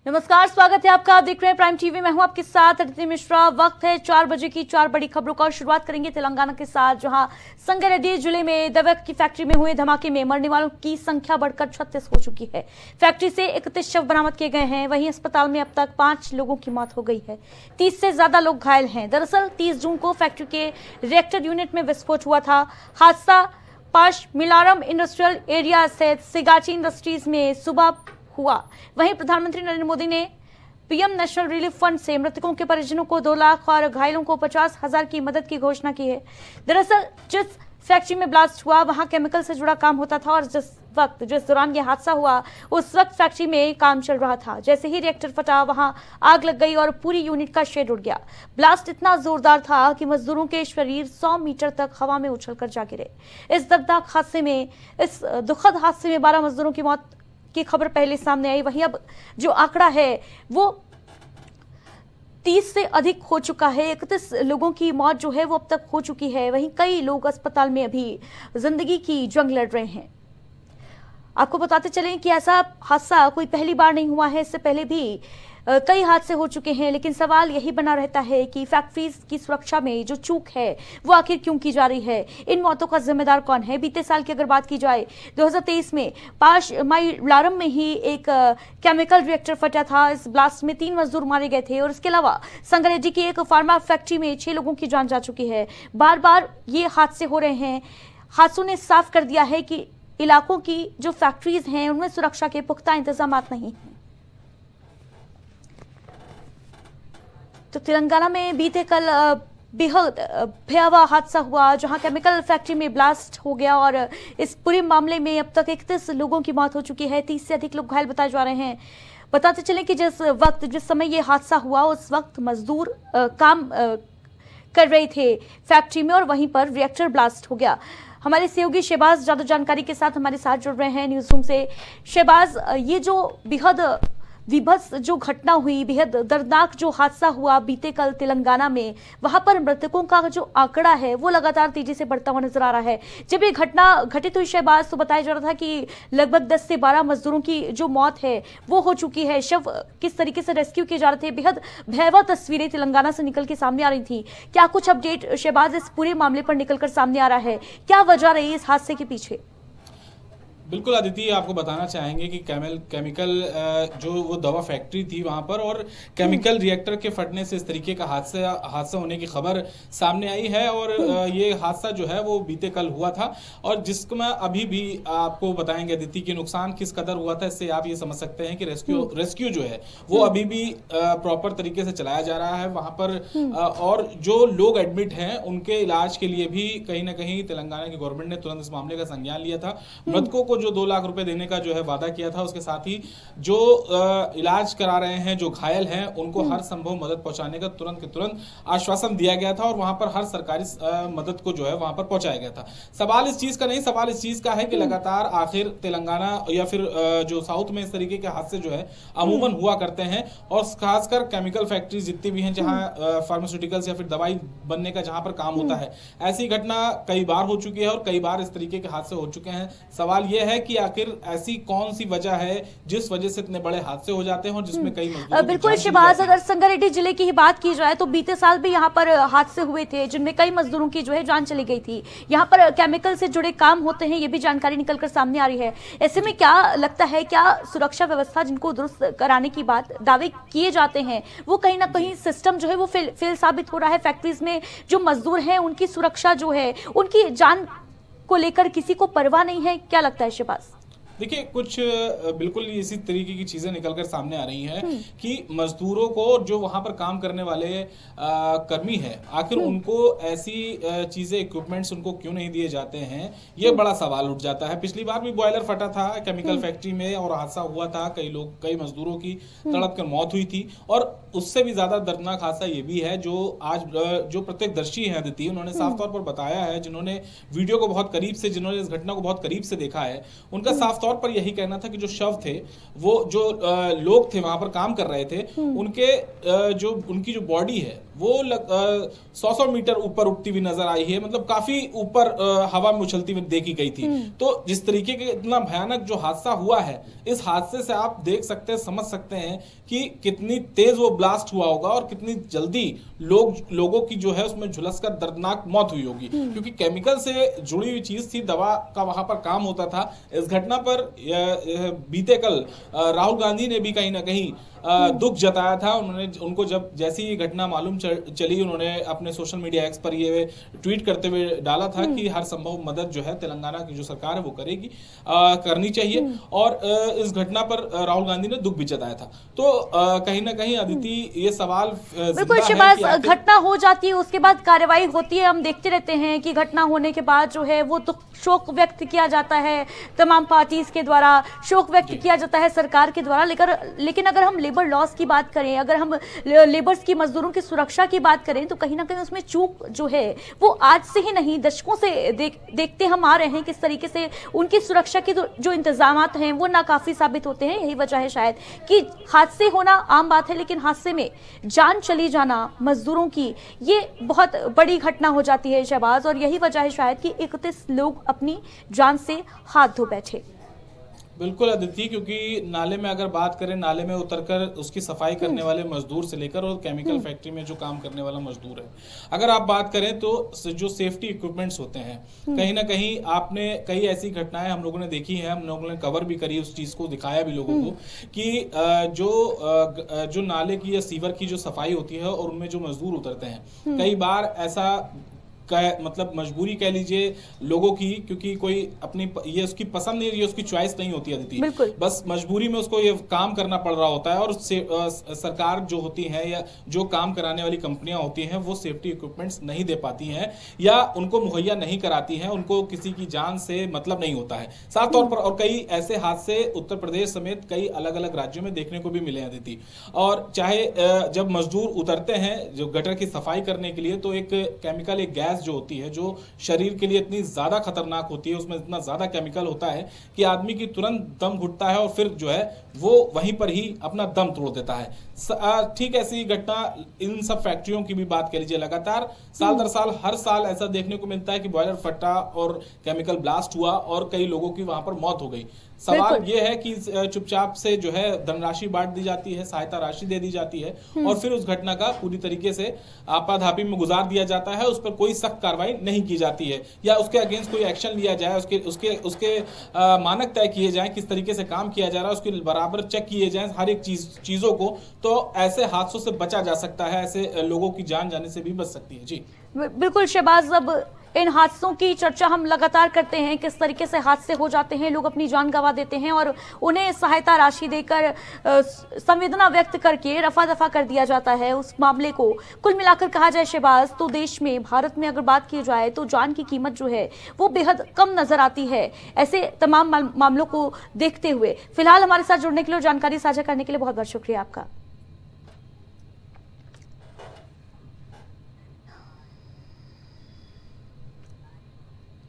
नमस्कार, स्वागत है आपका। आप देख रहे हैं प्राइम टीवी। मैं हूं आपके साथ अदिति मिश्रा। वक्त है 4 बजे की 4 बड़ी खबरों का। शुरुआत करेंगे तेलंगाना के साथ, जहां संगारेड्डी जिले में दवा की फैक्ट्री में हुए धमाके में मरने वालों की संख्या बढ़कर 36 हो चुकी है। फैक्ट्री से 31 शव बरामद किए गए हैं। वहीं अस्पताल में अब तक 5 लोगों की मौत हो गई है। 30 से ज्यादा लोग घायल हैं। दरअसल 30 जून को फैक्ट्री के रिएक्टर यूनिट में विस्फोट हुआ था। हादसा पाश मिलारम इंडस्ट्रियल एरिया स्थित सिगाची इंडस्ट्रीज में सुबह हुआ। वहीं प्रधानमंत्री नरेंद्र मोदी ने पीएम नेशनल रिलीफ फंड से मृतकों के परिजनों को 2 लाख और घायलों को 50,000 की मदद की घोषणा की है। दरअसल जिस फैक्ट्री में ब्लास्ट हुआ वहां केमिकल से जुड़ा काम होता था और जिस दौरान यह हादसा हुआ उस वक्त फैक्ट्री में काम चल रहा था। जैसे ही रिएक्टर फटा वहां आग लग गई और पूरी यूनिट का शेड उड़ गया। ब्लास्ट इतना जोरदार था कि मजदूरों के शरीर 100 मीटर तक हवा में उछलकर जा गिरे। इस दुखद हादसे में 12 मजदूरों की मौत की खबर पहले सामने आई। वहीं अब जो आंकड़ा है वो 30 से अधिक हो चुका है। 31 लोगों की मौत जो है वो अब तक हो चुकी है। वहीं कई लोग अस्पताल में अभी जिंदगी की जंग लड़ रहे हैं। आपको बताते चलें कि ऐसा हादसा कोई पहली बार नहीं हुआ है। इससे पहले भी कई हादसे हो चुके हैं, लेकिन सवाल यही बना रहता है कि फैक्ट्रीज की सुरक्षा में जो चूक है वो आखिर क्यों की जा रही है। इन मौतों का जिम्मेदार कौन है। बीते साल की अगर बात की जाए 2023 में पाश माइलारम में ही एक केमिकल रिएक्टर फटा था। इस ब्लास्ट में 3 मजदूर मारे गए थे और इसके अलावा संगारेड्डी की एक फार्मा फैक्ट्री में 6 लोगों की जान जा चुकी है। बार बार ये हादसे हो रहे हैं। हादसों ने साफ कर दिया है कि इलाकों की जो फैक्ट्रीज हैं उनमें सुरक्षा के पुख्ता इंतजाम नहीं हैं। तो तेलंगाना में बीते कल बेहद भयावह हादसा हुआ, जहां केमिकल फैक्ट्री में ब्लास्ट हो गया और इस पूरे मामले में अब तक 31 लोगों की मौत हो चुकी है। 30 से अधिक लोग घायल बताए जा रहे हैं। बताते चलें कि जिस समय ये हादसा हुआ उस वक्त मजदूर काम कर रहे थे फैक्ट्री में और वहीं पर रिएक्टर ब्लास्ट हो गया। हमारे सहयोगी शहबाज ज्यादा जानकारी के साथ हमारे साथ जुड़ रहे हैं न्यूज रूम से। शहबाज, ये जो बेहद विभत्स जो घटना हुई, बेहद दर्दनाक जो हादसा हुआ बीते कल तेलंगाना में, वहां पर मृतकों का जो आंकड़ा है वो लगातार तेजी से बढ़ता हुआ नजर आ रहा है। जब ये घटना घटित हुई शहबाज, तो बताया जा रहा था कि लगभग 10 से 12 मजदूरों की जो मौत है वो हो चुकी है। शव किस तरीके से रेस्क्यू किए जा रहे थे, बेहद भयावह तस्वीरें तेलंगाना से निकल के सामने आ रही थी। क्या कुछ अपडेट शहबाज इस पूरे मामले पर निकलकर सामने आ रहा है? क्या वजह रही इस हादसे के पीछे? बिल्कुल आदित्य, आपको बताना चाहेंगे कि केमिकल जो वो दवा फैक्ट्री थी वहां पर और केमिकल रिएक्टर के फटने से इस तरीके का हादसा होने की खबर सामने आई है। और ये हादसा जो है वो बीते कल हुआ था और जिसमें अभी भी आपको बताएंगे आदित्य कि नुकसान किस कदर हुआ था। इससे आप ये समझ सकते हैं कि रेस्क्यू जो है वो अभी भी प्रॉपर तरीके से चलाया जा रहा है वहां पर। और जो लोग एडमिट हैं उनके इलाज के लिए भी कहीं ना कहीं तेलंगाना की गवर्नमेंट ने तुरंत इस मामले का संज्ञान लिया था। मृतकों को जो 2 लाख रुपए देने का जो है वादा किया था, उसके साथ ही जो इलाज करा रहे हैं, जो घायल हैं, उनको हर संभव मदद पहुंचाने का तुरंत के तुरंत आश्वासन दिया गया था और वहां पर हर सरकारी मदद को जो है वहां पर पहुंचाया गया था। सवाल इस चीज का नहीं, सवाल इस चीज का है कि लगातार आखिर तेलंगाना या फिर जो साउथ में इस तरीके के हादसे जो है अमूमन हुआ करते हैं और खासकर केमिकल फैक्ट्री जितनी भी हैं जहां फार्मास्यूटिकल्स या फिर दवाई बनने का जहां पर काम होता है, ऐसी घटना कई बार हो चुकी है और कई बार इस तरीके के हादसे हो चुके हैं। सवाल यह है कि आखिर ऐसी कौन सी वजह है जिस वजह से इतने बड़े हादसे हो जाते हैं और जिसमें कई मजदूर। बिल्कुल शहबाज, अगर संगारेड्डी जिले की ही बात की जाए तो बीते साल भी यहाँ पर हादसे हुए थे जिनमें कई मजदूरों की जो है जान चली गई थी। यहाँ पर केमिकल से जुड़े काम होते हैं, ये भी जानकारी निकलकर सामने आ रही है। ऐसे में क्या लगता है, क्या सुरक्षा व्यवस्था जिनको दुरुस्त कराने की बात दावे किए जाते हैं वो कहीं ना कहीं सिस्टम जो है वो फेल साबित हो रहा है? फैक्ट्रीज में जो मजदूर हैं उनकी सुरक्षा जो है, उनकी जान को लेकर किसी को परवाह नहीं है? क्या लगता है शहबाज? देखिए, कुछ बिल्कुल इसी तरीके की चीजें निकलकर सामने आ रही हैं कि मजदूरों को जो वहां पर काम करने वाले कर्मी हैं, आखिर उनको ऐसी चीजें, इक्विपमेंट्स उनको क्यों नहीं दिए जाते हैं, ये बड़ा सवाल उठ जाता है। पिछली बार भी बॉयलर फटा था केमिकल फैक्ट्री में और हादसा हुआ था, कई मजदूरों की तड़प कर मौत हुई थी। और उससे भी ज्यादा दर्दनाक हादसा ये भी है जो आज जो प्रत्यक्षदर्शी हैं अदिति, उन्होंने साफ तौर पर बताया है, जिन्होंने वीडियो को बहुत करीब से, जिन्होंने इस घटना को बहुत करीब से देखा है, उनका साफ तौर पर यही कहना था कि जो शव थे, वो जो लोग थे वहां पर काम कर रहे थे, उनकी जो बॉडी है वो 100 मीटर ऊपर उठती हुई नजर आई है, मतलब काफी ऊपर हवा में उछलती हुई देखी गई थी। तो जिस तरीके के इतना भयानक जो हादसा हुआ है, इस हादसे से आप देख सकते हैं, समझ सकते हैं कि कितनी तेज वो ब्लास्ट हुआ होगा और कितनी जल्दी लोगों की जो है उसमें झुलसकर दर्दनाक मौत हुई होगी, क्योंकि केमिकल से जुड़ी हुई चीज थी, दवा का वहां पर काम होता था। इस घटना पर बीते कल राहुल गांधी ने भी कहीं ना कहीं दुख जताया था। उनको जब जैसी ये घटना मालूम चली, उन्होंने अपने सोशल मीडिया एक्स पर ये ट्वीट करते हुए डाला था कि हर संभव मदद जो है तेलंगाना की जो सरकार है वो करेगी, करनी चाहिए। और इस घटना पर राहुल गांधी ने दुख भी जताया था। तो कहीं ना कहीं अदिति ये सवाल बिल्कुल शिबाज, घटना हो जाती है उसके बाद कार्रवाई होती है, हम देखते रहते हैं कि घटना होने के बाद जो है वो दुख शोक व्यक्त किया जाता है, तमाम पार्टीज के द्वारा शोक व्यक्त किया जाता है, सरकार के द्वारा। लेकिन अगर हम लेबर लॉस की बात करें, अगर हम लेबर्स की, मजदूरों की सुरक्षा की बात करें, तो कहीं ना कहीं उसमें चूक जो है वो आज से ही नहीं, दशकों से देखते हम आ रहे हैं किस तरीके से उनकी सुरक्षा के जो इंतजामात हैं वो नाकाफी साबित होते हैं। यही वजह है शायद कि हादसे होना आम बात है, लेकिन हादसे में जान चली जाना मजदूरों की, ये बहुत बड़ी घटना हो जाती है शहबाज। और यही वजह है शायद कि 31 लोग अपनी जान से हाथ धो बैठे। बिल्कुल अदिति, क्योंकि नाले में अगर बात करें, नाले में उतरकर उसकी सफाई करने वाले मजदूर से लेकर और केमिकल फैक्ट्री में जो काम करने वाला मजदूर है, अगर आप बात करें तो जो सेफ्टी इक्विपमेंट्स होते हैं, कहीं ना कहीं आपने कई ऐसी घटनाएं हम लोगों ने देखी हैं, हम लोगों ने कवर भी करी, उस चीज को दिखाया भी लोगों को कि जो नाले की या सीवर की जो सफाई होती है और उनमें जो मजदूर उतरते हैं, कई बार ऐसा मतलब मजबूरी कह लीजिए लोगों की, क्योंकि कोई अपनी ये उसकी पसंद नहीं, ये उसकी चॉइस नहीं होती अदिति, बस मजबूरी में उसको ये काम करना पड़ रहा होता है। और सरकार जो होती है या जो काम कराने वाली कंपनियां होती हैं वो सेफ्टी इक्विपमेंट्स नहीं दे पाती हैं या उनको मुहैया नहीं कराती हैं, उनको किसी की जान से मतलब नहीं होता है। साफ तौर पर और कई ऐसे हादसे उत्तर प्रदेश समेत कई अलग अलग राज्यों में देखने को भी मिले हैं अदिति। और चाहे जब मजदूर उतरते हैं जो गटर की सफाई करने के लिए, तो एक केमिकल, एक गैस जो होती है जो शरीर के लिए इतनी ज्यादा खतरनाक होती है, उसमें इतना ज्यादा केमिकल होता है कि आदमी की तुरंत दम घुटता है और फिर जो है वो वहीं पर ही अपना दम तोड़ देता है। ठीक ऐसी घटना इन सब फैक्ट्रियों की भी बात कर लीजिए, लगातार साल दर साल हर साल ऐसा देखने को मिलता है कि बॉयलर फटा और केमिकल ब्लास्ट हुआ और कई लोगों की वहां पर मौत हो गई। सवाल ये है कि चुपचाप से जो है धनराशि बांट दी जाती है, सहायता राशि दे दी जाती है और फिर उस घटना का पूरी तरीके से आपाधापी में गुजार दिया जाता है, उस पर कोई सख्त कार्रवाई नहीं की जाती है या उसके अगेंस्ट कोई एक्शन लिया जाए, उसके मानक तय किए जाएं, किस तरीके से काम किया जा रहा है उसके बराबर चेक किए जाएं हर एक चीजों को, तो ऐसे हादसों से बचा जा सकता है, ऐसे लोगों की जान जाने से भी बच सकती है। जी बिल्कुल शहबाज, अब इन हादसों की चर्चा हम लगातार करते हैं, किस तरीके से हादसे हो जाते हैं, लोग अपनी जान गंवा देते हैं और उन्हें सहायता राशि देकर संवेदना व्यक्त करके रफा दफा कर दिया जाता है उस मामले को। कुल मिलाकर कहा जाए शहबाज, तो देश में, भारत में अगर बात की जाए तो जान की कीमत जो है वो बेहद कम नजर आती है ऐसे तमाम मामलों को देखते हुए। फिलहाल हमारे साथ जुड़ने के लिए और जानकारी साझा करने के लिए बहुत बहुत शुक्रिया आपका।